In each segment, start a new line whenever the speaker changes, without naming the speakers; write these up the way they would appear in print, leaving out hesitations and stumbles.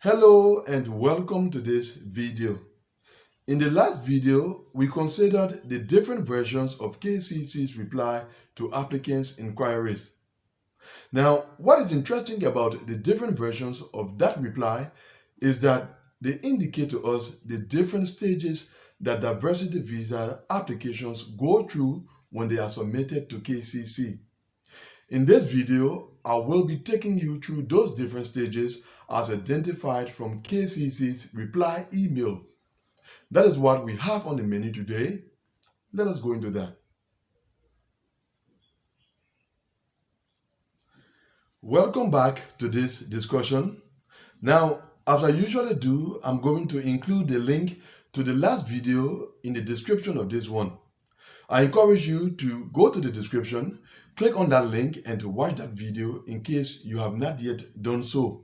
Hello and welcome to this video. In the last video, we considered the different versions of KCC's reply to applicants' inquiries. Now, what is interesting about the different versions of that reply is that they indicate to us the different stages that diversity visa applications go through when they are submitted to KCC. In this video, I will be taking you through those different stages as identified from KCC's reply email. That is what we have on the menu today. Let us go into that. Welcome back to this discussion. Now, as I usually do, I'm going to include the link to the last video in the description of this one. I encourage you to go to the description, click on that link and to watch that video in case you have not yet done so.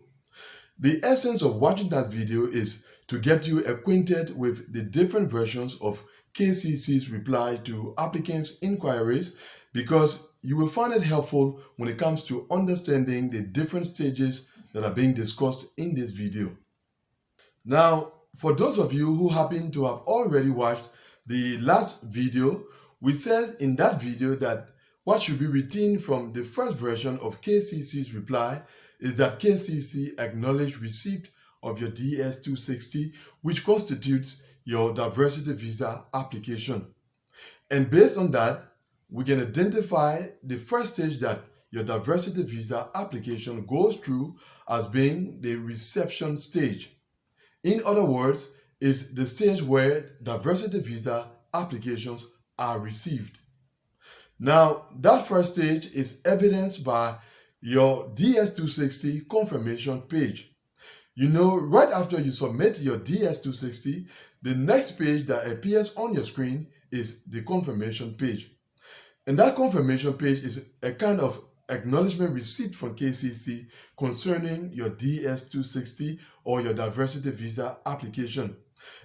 The essence of watching that video is to get you acquainted with the different versions of KCC's reply to applicants' inquiries, because you will find it helpful when it comes to understanding the different stages that are being discussed in this video. Now, for those of you who happen to have already watched the last video, we said in that video that what should be retained from the first version of KCC's reply is that KCC acknowledged receipt of your DS-260, which constitutes your diversity visa application. And based on that, we can identify the first stage that your diversity visa application goes through as being the reception stage. In other words, it's the stage where diversity visa applications are received. Now, that first stage is evidenced by your DS-260 confirmation page. You know, right after you submit your DS-260, the next page that appears on your screen is the confirmation page. And that confirmation page is a kind of acknowledgement receipt from KCC concerning your DS-260 or your diversity visa application.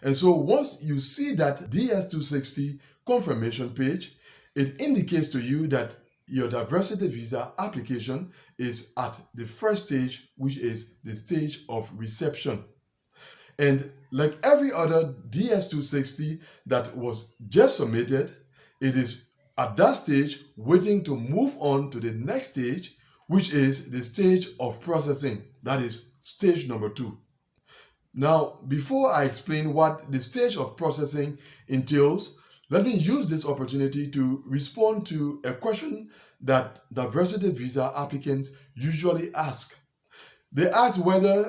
And so once you see that DS-260 confirmation page, it indicates to you that your diversity visa application is at the first stage, which is the stage of reception. And like every other DS-260 that was just submitted, it is at that stage waiting to move on to the next stage, which is the stage of processing. That is stage number 2. Now, before I explain what the stage of processing entails, let me use this opportunity to respond to a question that diversity visa applicants usually ask. They ask whether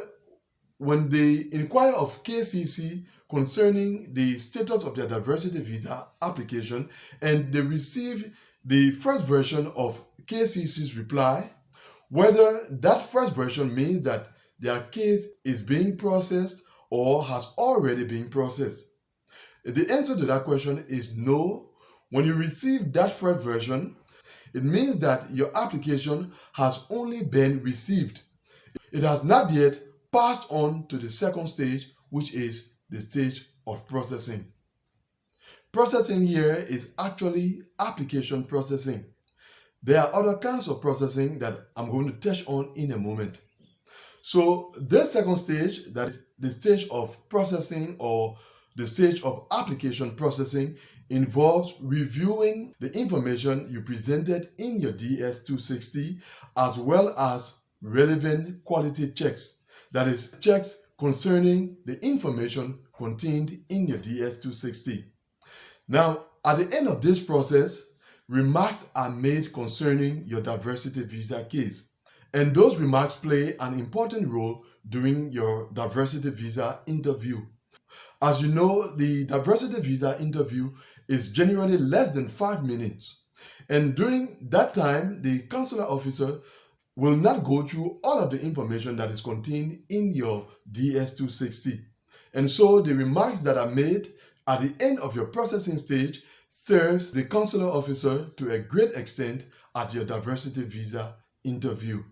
when they inquire of KCC concerning the status of their diversity visa application and they receive the first version of KCC's reply, whether that first version means that their case is being processed or has already been processed. The answer to that question is no. When you receive that first version, it means that your application has only been received. It has not yet passed on to the second stage, which is the stage of processing. Processing here is actually application processing. There are other kinds of processing that I'm going to touch on in a moment. So this second stage, that is the stage of processing or the stage of application processing, involves reviewing the information you presented in your DS-260 as well as relevant quality checks. That is, checks concerning the information contained in your DS-260. Now, at the end of this process, remarks are made concerning your diversity visa case. And those remarks play an important role during your diversity visa interview. As you know, the diversity visa interview is generally less than 5 minutes. And during that time, the consular officer will not go through all of the information that is contained in your DS-260. And so the remarks that are made at the end of your processing stage serves the consular officer to a great extent at your diversity visa interview.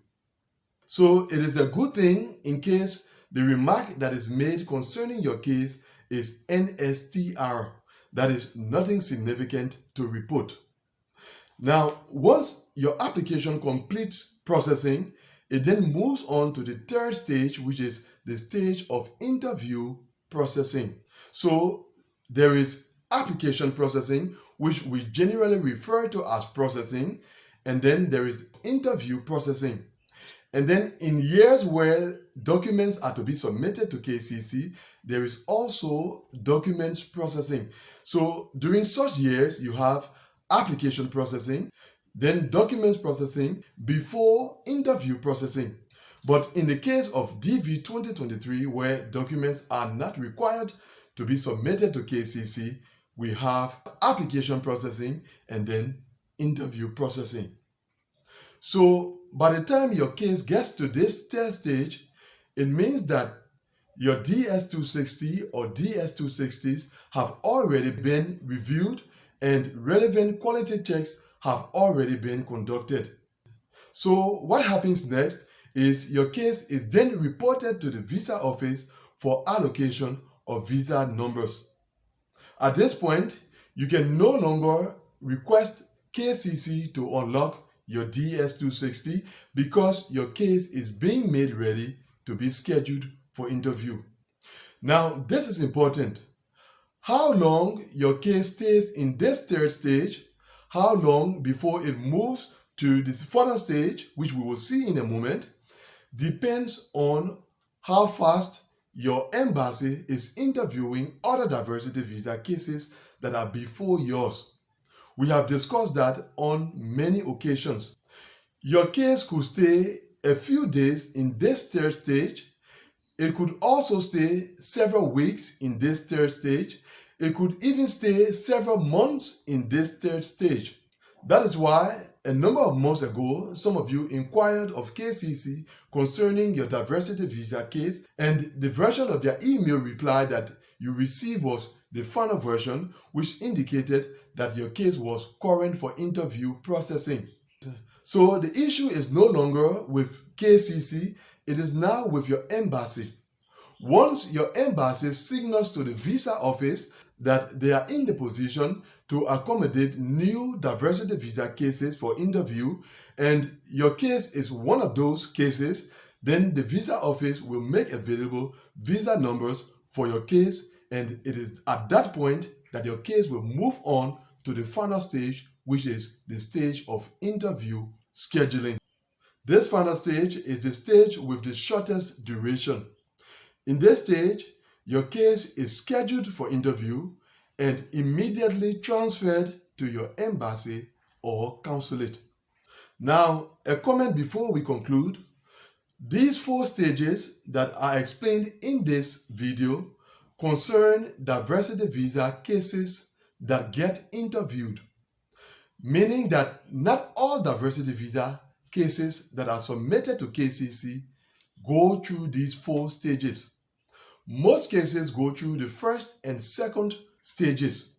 So it is a good thing in case the remark that is made concerning your case is NSTR, that is nothing significant to report. Now, once your application completes processing, It then moves on to the third stage, which is the stage of interview processing. So there is application processing, which we generally refer to as processing, and then there is interview processing. And then in years where documents are to be submitted to KCC, there is also documents processing. So during such years, you have application processing, then documents processing before interview processing. But in the case of DV 2023, where documents are not required to be submitted to KCC, we have application processing and then interview processing. So by the time your case gets to this third stage, it means that your DS-260 or DS-260s have already been reviewed and relevant quality checks have already been conducted. So what happens next is your case is then reported to the visa office for allocation of visa numbers. At this point, you can no longer request KCC to unlock your DS-260 because your case is being made ready to be scheduled for interview. Now, this is important. How long your case stays in this third stage, how long before it moves to this further stage, which we will see in a moment, depends on how fast your embassy is interviewing other diversity visa cases that are before yours. We have discussed that on many occasions. Your case could stay a few days in this third stage. It could also stay several weeks in this third stage. It could even stay several months in this third stage. That is why a number of months ago, some of you inquired of KCC concerning your diversity visa case, and the version of their email reply that you received was the final version, which indicated that your case was current for interview processing. So the issue is no longer with KCC, it is now with your embassy. Once your embassy signals to the visa office that they are in the position to accommodate new diversity visa cases for interview, and your case is one of those cases, then the visa office will make available visa numbers for your case, and it is at that point that your case will move on to the final stage, which is the stage of interview scheduling. This final stage is the stage with the shortest duration. In this stage, your case is scheduled for interview and immediately transferred to your embassy or consulate. Now, a comment before we conclude. These 4 stages that are explained in this video concern diversity visa cases that get interviewed, meaning that not all diversity visa cases that are submitted to KCC go through these 4 stages. Most cases go through the first and second stages,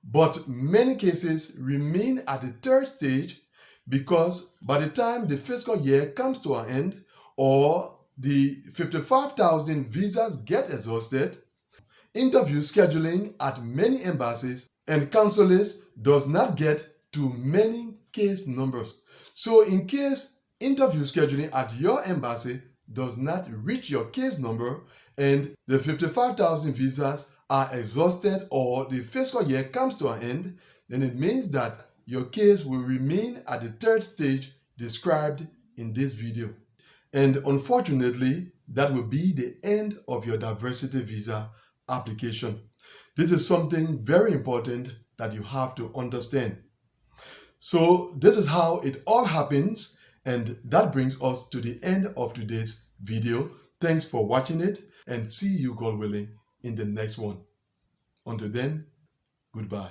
but many cases remain at the third stage because by the time the fiscal year comes to an end or the 55,000 visas get exhausted, interview scheduling at many embassies and consulates does not get to many case numbers. So in case interview scheduling at your embassy does not reach your case number and the 55,000 visas are exhausted or the fiscal year comes to an end, then it means that your case will remain at the third stage described in this video. And unfortunately, that will be the end of your diversity visa application. This is something very important that you have to understand. So this is how it all happens, and that brings us to the end of today's video. Thanks for watching it, and see you, God willing, in the next one. Until then, goodbye.